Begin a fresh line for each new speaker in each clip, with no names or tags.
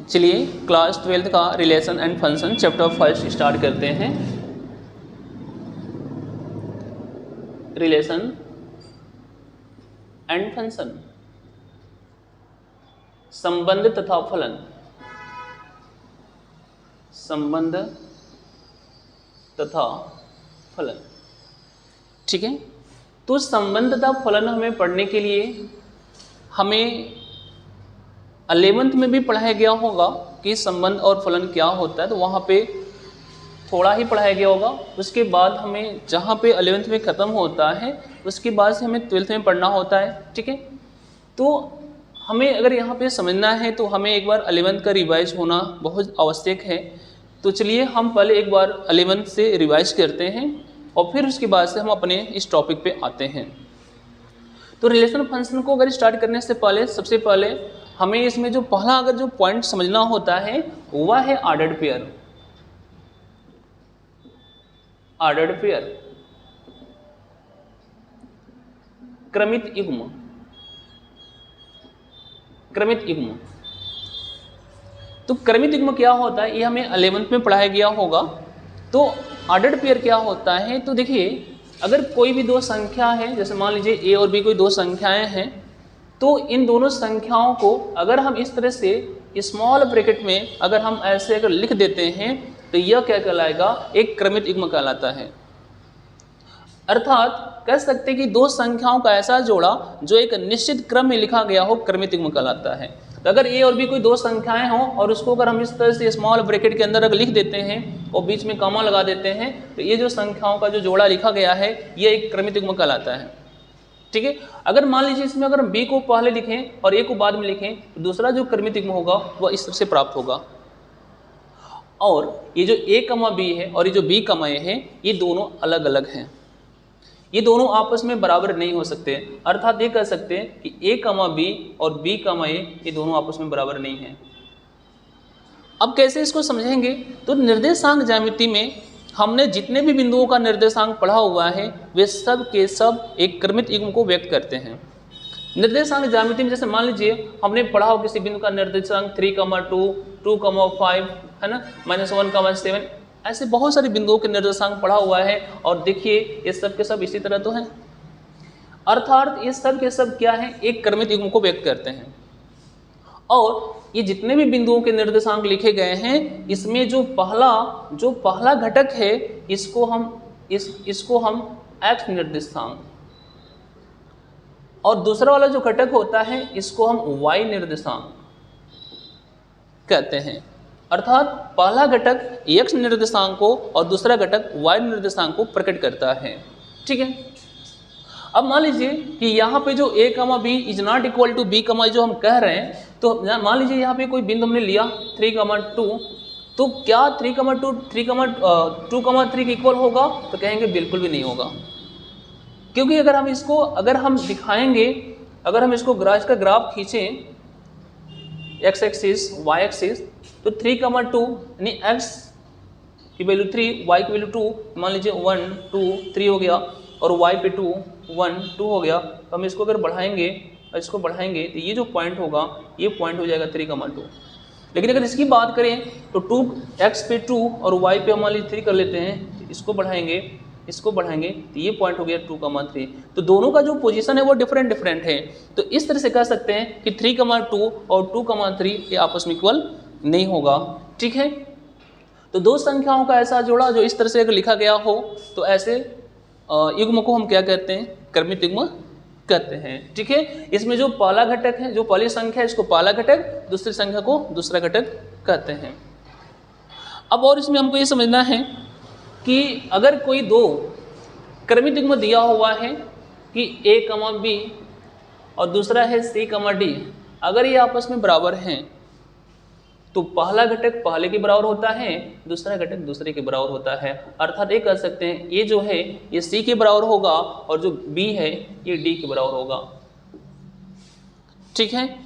चलिए class 12th का relation and function chapter first start करते हैं। रिलेशन एंड फंक्शन, संबंध तथा फलन। संबंध तथा फलन, ठीक है। तो संबंध तथा फलन हमें पढ़ने के लिए हमें 11th में भी पढ़ाया गया होगा कि संबंध और फलन क्या होता है, तो वहाँ पे थोड़ा ही पढ़ाया गया होगा। उसके बाद हमें जहाँ पे 11th में ख़त्म होता है उसके बाद से हमें 12th में पढ़ना होता है, ठीक है। तो हमें अगर यहाँ पे समझना है तो हमें एक बार 11th का रिवाइज होना बहुत आवश्यक है। तो चलिए हम पहले एक बार 11th से रिवाइज करते हैं और फिर उसके बाद से हम अपने इस टॉपिक पे आते हैं। तो रिलेशन फंक्शन को अगर स्टार्ट करने से पहले सबसे पहले हमें इसमें जो पहला अगर जो पॉइंट समझना होता है वह है ऑर्डर्ड पेयर। ऑर्डर्ड पेयर, क्रमित युग्म। क्रमित युग्म, तो क्रमित युग्म क्या होता है ये हमें 11th में पढ़ाया गया होगा। तो ऑर्डर्ड पेयर क्या होता है, तो देखिए अगर कोई भी दो संख्या है, जैसे मान लीजिए ए और बी कोई दो संख्याएं हैं, तो इन दोनों संख्याओं को अगर हम इस तरह से स्मॉल ब्रैकेट में अगर हम ऐसे अगर लिख देते हैं तो यह क्या कहलाएगा, एक क्रमित युग्म कहलाता है। अर्थात कह सकते हैं कि दो संख्याओं का ऐसा जोड़ा जो एक निश्चित क्रम में लिखा गया हो क्रमित युग्म कहलाता है। तो अगर ए और बी कोई दो संख्याएं हों और उसको अगर हम इस तरह से स्मॉल ब्रैकेट के अंदर अगर लिख देते हैं और बीच में कॉमा लगा देते हैं तो ये जो संख्याओं का जो जोड़ा लिखा गया है ये एक क्रमित युग्म कहलाता है, ठीक है। अगर मान लीजिए इसमें अगर हम बी को पहले लिखें और ए को बाद में लिखें तो दूसरा जो क्रमित युग्म होगा वह इस तरह से प्राप्त होगा। और ये जो ए कमा बी है और ये जो बी कमा ए है ये दोनों अलग अलग हैं, ये दोनों आपस में बराबर नहीं हो सकते। अर्थात ये कह सकते हैं कि ए कमा बी और बी कमा ए ये दोनों आपस में बराबर नहीं हैं। अब कैसे इसको समझेंगे, तो निर्देशांक ज्यामिति में हमने जितने भी बिंदुओं का निर्देशांक पढ़ा हुआ है वे सब के सब एक क्रमित युग्म को व्यक्त करते हैं। निर्देशांक ज्यामिति में जैसे मान लीजिए हमने पढ़ा हो किसी बिंदु का निर्देशांक 3,2, 2,5 है ना, -1,7, ऐसे बहुत सारे बिंदुओं के निर्देशांक पढ़ा हुआ है। और देखिए ये सब के सब इसी तरह तो हैं, अर्थात ये सब के सब क्या है, एक क्रमित युग्म को व्यक्त करते हैं। और ये जितने भी बिंदुओं के निर्देशांक लिखे गए हैं इसमें जो पहला घटक है इसको हम x निर्देशांक और दूसरा वाला जो घटक होता है इसको हम y निर्देशांक कहते हैं। अर्थात पहला घटक x निर्देशांक को और दूसरा घटक y निर्देशांक को प्रकट करता है, ठीक है। अब मान लीजिए कि यहाँ पे जो a comma B is not equal to B comma जो हम कह रहे हैं, तो मान लीजिए यहाँ पे कोई बिंदु हमने लिया 3,2, तो क्या 2,3 के इक्वल होगा, तो कहेंगे बिल्कुल भी नहीं होगा। क्योंकि अगर हम दिखाएंगे, अगर हम इसको इसका ग्राफ खींचें x एक्सिस y एक्सिस, तो 3,2 यानी x की वैल्यू 3, y की वैल्यू 2, मान लीजिए 1, 2, 3 हो गया और y पे 2, 1, 2 हो गया। तो हम इसको अगर बढ़ाएंगे तो ये जो पॉइंट होगा ये पॉइंट हो जाएगा 3,2। लेकिन अगर इसकी बात करें तो 2x पे 2 और y पे हम मान लीजिए 3 कर लेते हैं, तो इसको बढ़ाएंगे तो ये पॉइंट हो गया 2,3। तो दोनों का जो पोजीशन है वो डिफरेंट है। तो इस तरह से कह सकते हैं कि 3,2 और 2,3 ये आपस में इक्वल नहीं होगा, ठीक है। तो दो संख्याओं का ऐसा जोड़ा जो इस तरह से अगर लिखा गया हो तो ऐसे युग्म को हम क्या कहते हैं, क्रमित युग्म कहते हैं, ठीक है। इसमें जो पहला घटक है, जो पहली संख्या है इसको पहला घटक, दूसरी संख्या को दूसरा घटक कहते हैं। अब और इसमें हमको ये समझना है कि अगर कोई दो क्रमित युग्म दिया हुआ है कि a कमा b और दूसरा है c कमा d, अगर ये आपस में बराबर हैं तो पहला घटक पहले के बराबर होता है, दूसरा घटक दूसरे के बराबर होता है। अर्थात ये कह सकते हैं ये जो है ये c के बराबर होगा और जो b है ये d के बराबर होगा, ठीक है।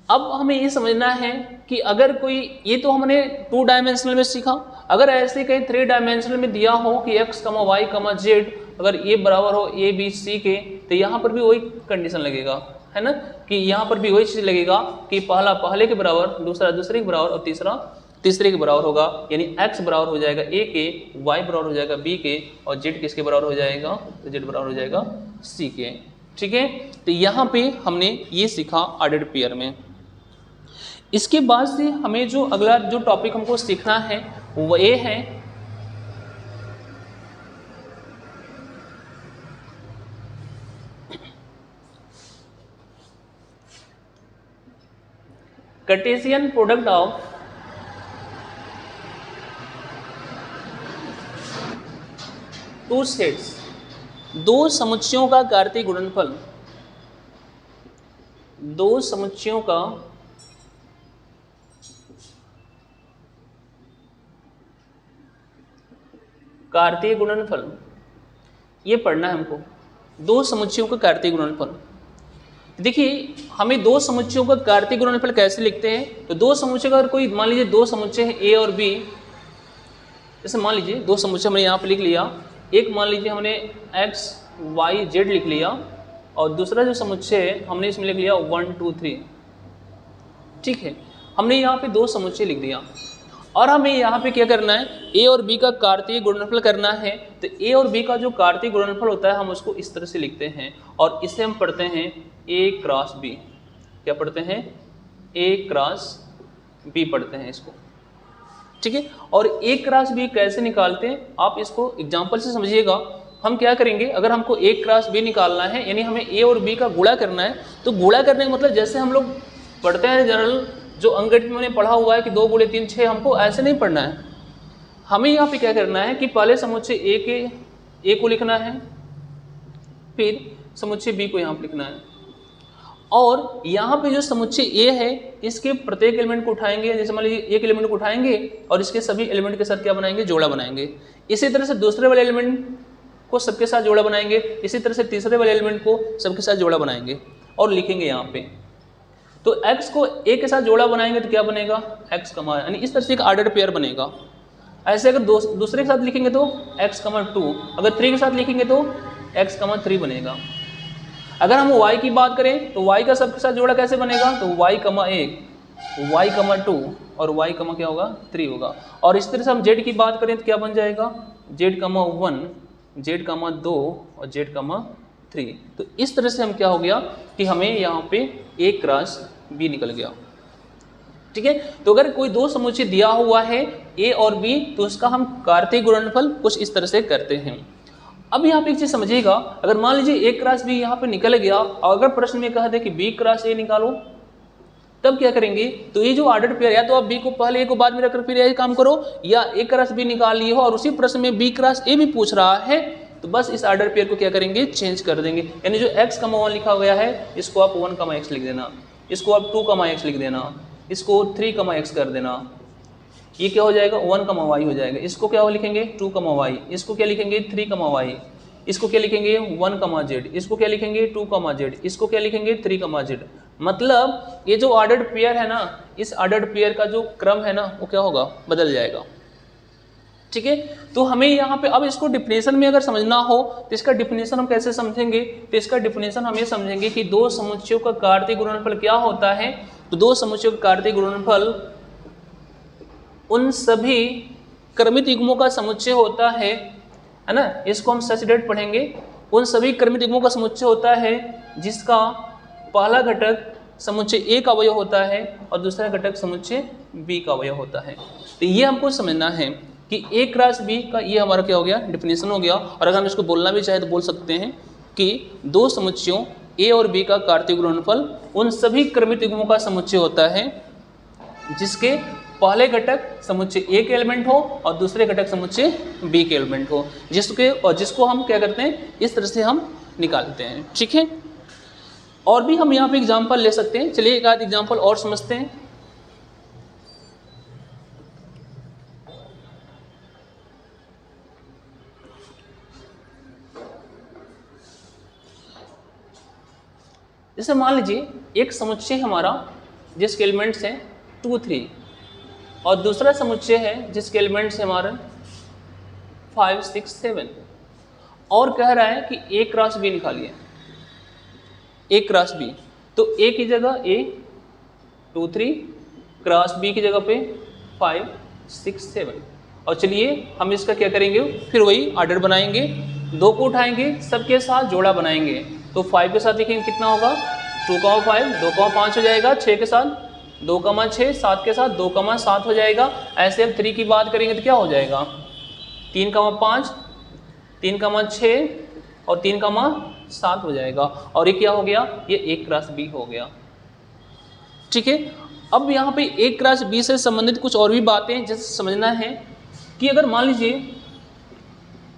अब हमें ये समझना है कि अगर कोई, ये तो हमने 2 डायमेंशनल में सीखा, अगर ऐसे कहीं 3 डायमेंशनल में दिया हो कि x, y, z अगर ये बराबर हो a b c के, तो यहाँ पर भी वही कंडीशन लगेगा। है ना, कि यहाँ पर भी वही चीज़ लगेगा कि पहला पहले के बराबर, दूसरा दूसरे के बराबर और तीसरा तीसरे के बराबर होगा। यानी x बराबर हो जाएगा a के, y बराबर हो जाएगा b के, और z किसके बराबर हो जाएगा, तो z बराबर हो जाएगा c के। ठीक है, तो यहाँ पे हमने ये सीखा ऑर्डर्ड पेयर में। इसके बाद से हमें जो अगला जो टॉपिक हमको सीखना है वो ये है Cartesian product of two sets, दो समुच्चयों का कार्तीय गुणनफल, दो समुच्चयों का कार्तीय गुणनफल, ये पढ़ना है हमको। दो समुच्चयों का कार्तीय गुणनफल। देखिए हमें दो समुच्चयों का कार्तीय गुणनफल कैसे लिखते हैं, तो दो समुच्चय का अगर कोई मान लीजिए दो समुच्चय है ए और बी, जैसे मान लीजिए दो समुच्चय हमने यहाँ पे लिख लिया, एक मान लीजिए हमने x y z लिख लिया और दूसरा जो समुच्चय है हमने इसमें लिख लिया 1 2 3। ठीक है, हमने यहाँ पे दो समुच्चय लिख दिया और हमें यहाँ पे क्या करना है, a और b का कार्तीय गुणनफल करना है। तो a और b का जो कार्तीय गुणनफल होता है हम उसको इस तरह से लिखते हैं और इसे हम पढ़ते हैं a क्रॉस b। क्या पढ़ते हैं, a क्रॉस b पढ़ते हैं इसको। ठीक है, और a क्रॉस b कैसे निकालते हैं आप इसको एग्जाम्पल से समझिएगा। हम क्या करेंगे, अगर हमको a क्रॉस b निकालना है यानी हमें a और b का गुणा करना है, तो गुणा करने का मतलब जैसे हम लोग पढ़ते हैं जनरल जो अंकगणित में मैंने पढ़ा हुआ है कि 2 गुणे 3 6, हमको ऐसे नहीं पढ़ना है। हमें यहाँ पे क्या करना है कि पहले समुच्चय a को लिखना है, फिर समुच्चय b को यहाँ पे लिखना है, और यहाँ पे जो समुच्चय a है इसके प्रत्येक एलिमेंट को उठाएंगे। जैसे मान लीजिए एक एलिमेंट को उठाएंगे और इसके सभी एलिमेंट के साथ क्या बनाएंगे, जोड़ा बनाएंगे। इसी तरह से दूसरे वाले एलिमेंट को सबके साथ जोड़ा बनाएंगे, इसी तरह से तीसरे वाले एलिमेंट को सबके साथ जोड़ा बनाएंगे और लिखेंगे यहाँ पे। तो x को a के साथ जोड़ा बनाएंगे तो क्या बनेगा, x कमा, यानी इस तरह से एक ऑर्डर पेयर बनेगा। ऐसे अगर दूसरे के साथ लिखेंगे तो x कमा 2, अगर 3 के साथ लिखेंगे तो x कमा 3 बनेगा। अगर हम y की बात करें तो y का सबके साथ जोड़ा कैसे बनेगा, तो y कमा 1, y कमा 2 और y कमा क्या होगा 3 होगा। और इस तरह से हम z की बात करें तो क्या बन जाएगा, z कमा 1, z कमा 2 और z कमा 3। तो इस तरह से हम क्या हो गया कि हमें यहाँ पे a क्रॉस b निकल गया। ठीक है, तो अगर कोई दो समुच्चय दिया हुआ है a और b तो उसका हम कार्तीय गुणनफल कुछ इस तरह से करते हैं। अब यहाँ पे एक चीज समझिएगा, अगर मान लीजिए a क्रॉस b यहाँ पे निकल गया और अगर प्रश्न में कहा दे कि b क्रॉस a निकालो, तब क्या करेंगे, तो ये जो ऑर्डर पेयर या तो आप b को पहले a को बाद में रखकर फिर यही काम करो, या a क्रॉस b निकाल लिए हो और उसी प्रश्न में b क्रॉस a भी पूछ रहा है तो बस इस ऑर्डर पेयर को क्या करेंगे, चेंज कर देंगे। यानी जो x कमा 1 लिखा गया है इसको आप 1 कमा x लिख देना, इसको आप 2 कमा x लिख देना, इसको 3 कमा x कर देना। ये क्या हो जाएगा, 1 कमा y हो जाएगा। इसको क्या लिखेंगे 2 कमा y, इसको क्या लिखेंगे 3 कमा y, इसको क्या लिखेंगे 1 कमा z, इसको क्या लिखेंगे 2 कमा z, इसको क्या लिखेंगे 3 कमा z। मतलब ये जो ऑर्डर्ड पेयर है ना, इस ऑर्डर्ड पेयर का जो क्रम है ना वो क्या होगा, बदल जाएगा। ठीक है, तो हमें यहाँ पे अब इसको डिफिनेशन में अगर समझना हो तो इसका डिफिनेशन हम कैसे समझेंगे, तो इसका डिफिनेशन हम ये समझेंगे कि दो समुच्चयों का कार्तीय गुणनफल क्या होता है। तो दो समुच्चयों का कार्तीय गुणनफल उन सभी क्रमित युग्मों का समुच्चय होता है ना, इसको हम सच डेट पढ़ेंगे। उन सभी क्रमित युग्मों का समुच्चय होता है जिसका पहला घटक समुच्चय A का अवयव होता है और दूसरा घटक समुच्चय B का अवयव होता है। तो ये हमको समझना है कि A क्रॉस B का ये हमारा क्या हो गया, डिफिनेशन हो गया। और अगर हम इसको बोलना भी चाहे तो बोल सकते हैं कि दो समुच्चयों A और B का कार्तीय गुणनफल उन सभी क्रमित युग्मों का समुच्चय होता है जिसके पहले घटक समुच्चय A के एलिमेंट हो और दूसरे घटक समुच्चय B के एलिमेंट हो, जिसको हम क्या करते हैं, इस तरह से हम निकालते हैं। ठीक है, और भी हम यहाँ पे एग्जाम्पल ले सकते हैं। चलिए एक आध एग्जाम्पल और समझते हैं। जैसे मान लीजिए एक समुच्चय हमारा जिसके एलिमेंट्स हैं 2 3 और दूसरा समुच्चय है जिसके एलिमेंट्स हैं हमारे 5 6 7 और कह रहा है कि A क्रॉस B निकालिए, A क्रॉस B। तो A की जगह A 2 3 क्रॉस B की जगह पे 5 6 7। और चलिए हम इसका क्या करेंगे, फिर वही ऑर्डर बनाएंगे, 2 को उठाएंगे, सबके साथ जोड़ा बनाएंगे। तो 5 के साथ देखेंगे कितना होगा, 2 5 2 5 हो जाएगा, 6 के साथ 2 6 7 के साथ 2 7 हो जाएगा। ऐसे अब 3 की बात करेंगे तो क्या हो जाएगा, 3 5 3 6 और 3 7 हो जाएगा। और ये क्या हो गया, ये A क्रॉस B हो गया। ठीक है, अब यहाँ पे A क्रॉस B से संबंधित कुछ और भी बातें जैसे समझना है कि अगर मान लीजिए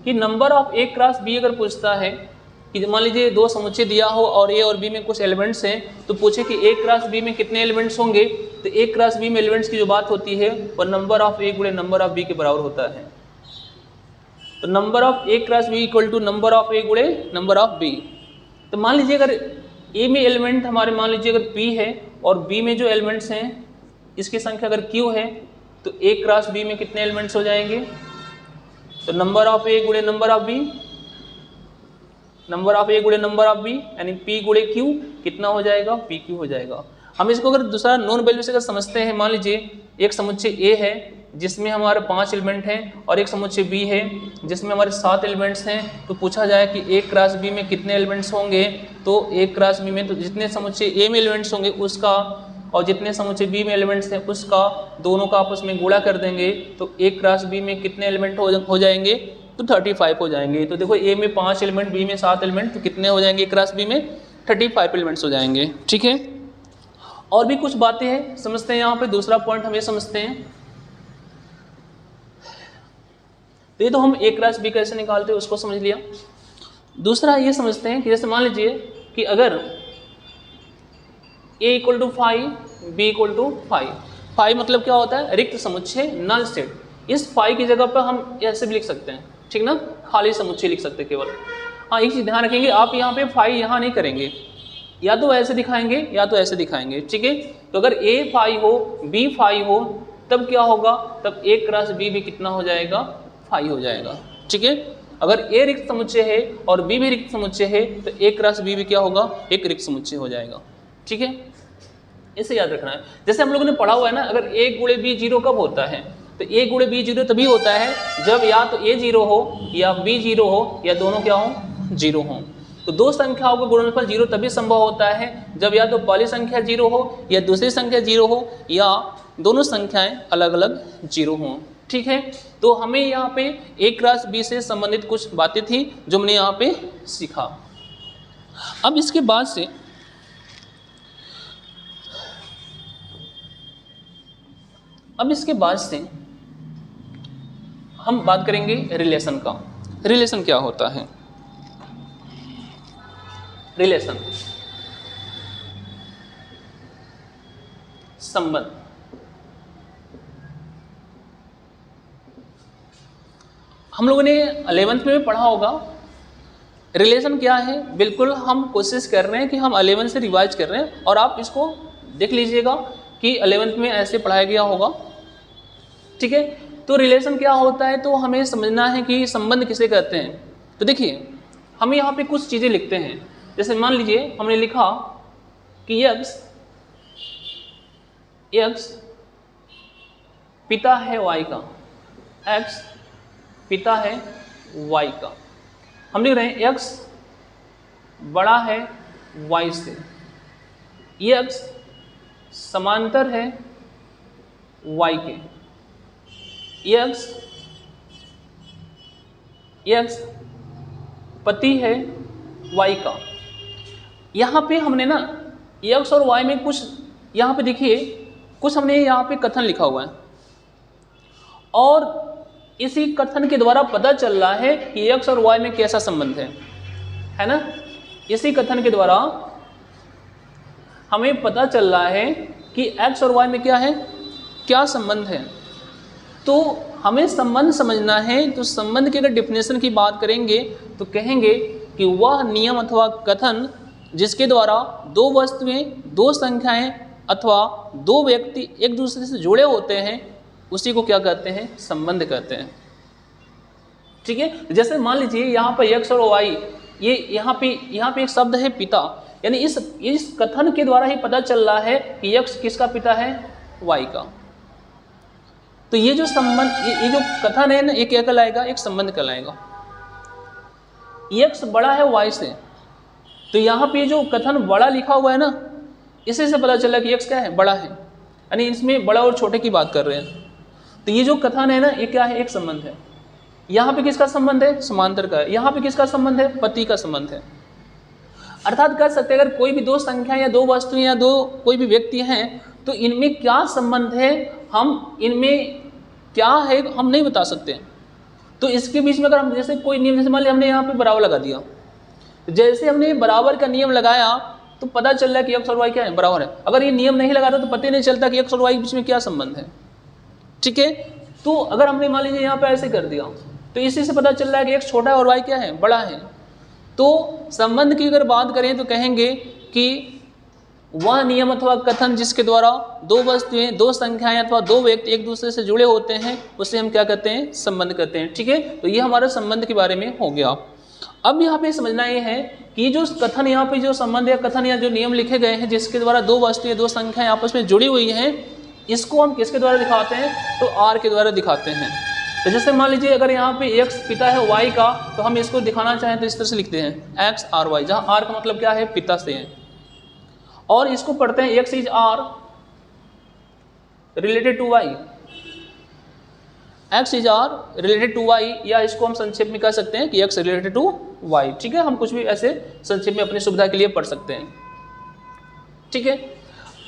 कि number of A cross B अगर पूछता है कि मान लीजिए 2 समुच्चय दिया हो और A और B में कुछ एलिमेंट्स हैं, तो पूछे कि A क्रॉस B में कितने एलिमेंट्स होंगे, तो A क्रॉस B में एलिमेंट्स की जो बात होती है वो नंबर ऑफ A गुणे नंबर ऑफ B के बराबर होता है। तो number of A cross B equal to number of A गुणे नंबर ऑफ B। तो मान लीजिए अगर A में एलिमेंट हमारे मान लीजिए अगर P है और B में जो एलिमेंट्स हैं इसकी संख्या अगर Q है, तो A क्रॉस B में कितने एलिमेंट्स हो जाएंगे, तो नंबर ऑफ A गुणे number of B, number of A गुणे नंबर ऑफ B यानी P गुणे Q कितना हो जाएगा, PQ हो जाएगा। हम इसको अगर दूसरा नॉन वैल्यू से अगर समझते हैं, मान लीजिए एक समुच्चय A है जिसमें हमारे 5 एलिमेंट हैं और एक समुच्चय B है जिसमें हमारे 7 एलिमेंट्स हैं, तो पूछा जाए कि A क्रॉस B में कितने एलिमेंट्स होंगे, तो A क्रॉस B में तो जितने समुच्चय A में एलिमेंट्स होंगे उसका और जितने समुच्चय B में एलिमेंट्स हैं उसका दोनों का आपस में गुणा कर देंगे, तो A क्रॉस B में कितने एलिमेंट हो जाएंगे, तो 35 हो जाएंगे। तो देखो A में 5 एलिमेंट, B में 7 एलिमेंट, तो कितने हो जाएंगे A क्रॉस B में, 35 एलिमेंट्स हो जाएंगे। ठीक है, और भी कुछ बातें हैं समझते हैं। यहाँ पे दूसरा पॉइंट हम ये समझते हैं, तो ये तो हम A क्रॉस B कैसे निकालते हैं उसको समझ लिया। दूसरा ये समझते हैं कि जैसे मान लीजिए कि अगर A equal to 5 B equal to 5 मतलब क्या होता है, रिक्त समुच्चय, नल सेट। इस 5 की जगह पर हम ऐसे भी लिख सकते हैं, ठीक ना, खाली समुच्चय लिख सकते हैं केवल। हाँ, एक चीज़ ध्यान रखेंगे, आप यहाँ पे 5 यहाँ नहीं करेंगे, या तो ऐसे दिखाएंगे या तो ऐसे दिखाएंगे। ठीक है, तो अगर A 5 हो B 5 हो तब क्या होगा, तब A क्रॉस B भी कितना हो जाएगा, 5 हो जाएगा। ठीक है, अगर A रिक्त समुच्चय है और B भी रिक्त समुच्चय है तो A क्रॉस B भी क्या होगा, एक रिक्त समुच्चय हो जाएगा। ठीक है, इसे याद रखना है। जैसे हम लोगों ने पढ़ा हुआ है ना, अगर A गुणे B 0 कब होता है, तो A गुणे B 0 तभी होता है जब या तो A 0 हो या B 0 हो या दोनों क्या हो, 0 हो। तो दो संख्याओं का गुणनफल 0 तभी संभव होता है जब या तो पहली संख्या 0 हो या दूसरी संख्या 0 हो या दोनों संख्याएं अलग अलग 0 हों। ठीक है, तो हमें यहाँ पे A क्रॉस B से संबंधित कुछ बातें थी जो हमने यहाँ पे सीखा। अब इसके बाद से हम बात करेंगे रिलेशन का। रिलेशन क्या होता है, रिलेशन संबंध। हम लोगों ने 11th में पढ़ा होगा रिलेशन क्या है। बिल्कुल हम कोशिश कर रहे हैं कि हम 11th से रिवाइज कर रहे हैं और आप इसको देख लीजिएगा कि 11th में ऐसे पढ़ाया गया होगा। ठीक है, तो रिलेशन क्या होता है, तो हमें समझना है कि संबंध किसे कहते हैं। तो देखिए, हम यहाँ पे कुछ चीज़ें लिखते हैं। जैसे मान लीजिए हमने लिखा कि x पिता है y का, x पिता है y का। हम लिख रहे हैं x बड़ा है y से, x समांतर है y के, x पति है y का। यहाँ पे हमने ना x और y में कुछ, यहाँ पे देखिए कुछ हमने यहाँ पे कथन लिखा हुआ है और इसी कथन के द्वारा पता चल रहा है कि x और y में कैसा संबंध है ना। इसी कथन के द्वारा हमें पता चल रहा है कि x और y में क्या है, क्या संबंध है। तो हमें संबंध समझना है, तो संबंध की अगर डिफिनेशन की बात करेंगे तो कहेंगे कि वह नियम अथवा कथन जिसके द्वारा दो वस्तुएं, दो संख्याएं अथवा दो व्यक्ति एक दूसरे से जुड़े होते हैं उसी को क्या कहते हैं, संबंध कहते हैं। ठीक है, जैसे मान लीजिए यहाँ पर x और y, ये यहाँ पे एक शब्द है पिता। यानी इस कथन के द्वारा ही पता चल रहा है कि x किसका पिता है, y का। तो ये जो संबंध, ये जो कथन है ना, ये क्या कहलाएगा, एक संबंध कहलाएगा। x बड़ा है y से, तो यहाँ पे जो कथन बड़ा लिखा हुआ है ना, इसी से पता चला कि x क्या है, बड़ा है, यानी इसमें बड़ा और छोटे की बात कर रहे हैं। तो ये जो कथन है ना, ये क्या है, एक संबंध है। यहाँ पे किसका संबंध है, समांतर का है। यहाँ पे किसका संबंध है, पति का संबंध है। अर्थात कह सकते हैं अगर कोई भी दो संख्या या दो वस्तु या दो कोई भी व्यक्ति हैं, तो इनमें क्या संबंध है, हम इनमें क्या है हम नहीं बता सकते। तो इसके बीच में अगर हम जैसे कोई नियम, जैसे मान लिया हमने यहाँ पे बराबर लगा दिया, जैसे हमने बराबर का नियम लगाया तो पता चल रहा है कि x और y क्या है, बराबर है। अगर ये नियम नहीं लगाता तो पता ही नहीं चलता कि x और y के बीच में क्या संबंध है। ठीक है, तो अगर हमने मान लीजिए यहाँ पे ऐसे कर दिया तो इसी से पता चल रहा है कि x छोटा है और y क्या है, बड़ा है। तो संबंध की अगर बात करें तो कहेंगे कि वह नियम अथवा कथन जिसके द्वारा दो वस्तुएं, दो संख्याएं अथवा दो व्यक्ति एक दूसरे से जुड़े होते हैं, उसे हम क्या कहते हैं, संबंध कहते हैं। ठीक है, तो ये हमारा संबंध के बारे में हो गया। अब यहाँ पे समझना ये है कि जो कथन, यहाँ पे जो संबंध या कथन या जो नियम लिखे गए हैं जिसके द्वारा दो वस्तुएं, दो संख्याएं आपस में जुड़ी हुई हैं, इसको हम किसके द्वारा दिखाते हैं, तो r के द्वारा दिखाते हैं। तो जैसे मान लीजिए अगर यहाँ पे x पिता है y का, तो हम इसको दिखाना चाहें तो इस तरह से लिखते हैं x r y, जहाँ r का मतलब क्या है, पिता से है। और इसको पढ़ते हैं x is r related to y, x is r related to y, या इसको हम संक्षेप में कह सकते हैं कि x रिलेटेड टू y। ठीक है, हम कुछ भी ऐसे संक्षेप में अपनी सुविधा के लिए पढ़ सकते हैं। ठीक है,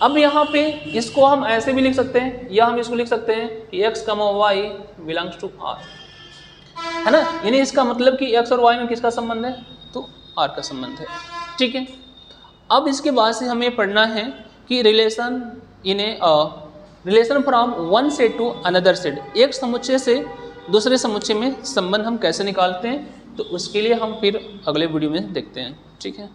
अब यहाँ पे इसको हम ऐसे भी लिख सकते हैं, या हम इसको लिख सकते हैं कि x, y belongs to r, है ना। यानी इसका मतलब कि x और y में किसका संबंध है, तो r का संबंध है। ठीक है, अब इसके बाद से हमें पढ़ना है कि relation in a relation from one set to another set, एक समुच्चय से दूसरे समुच्चय में संबंध हम कैसे निकालते हैं, तो उसके लिए हम फिर अगले वीडियो में देखते हैं। ठीक है।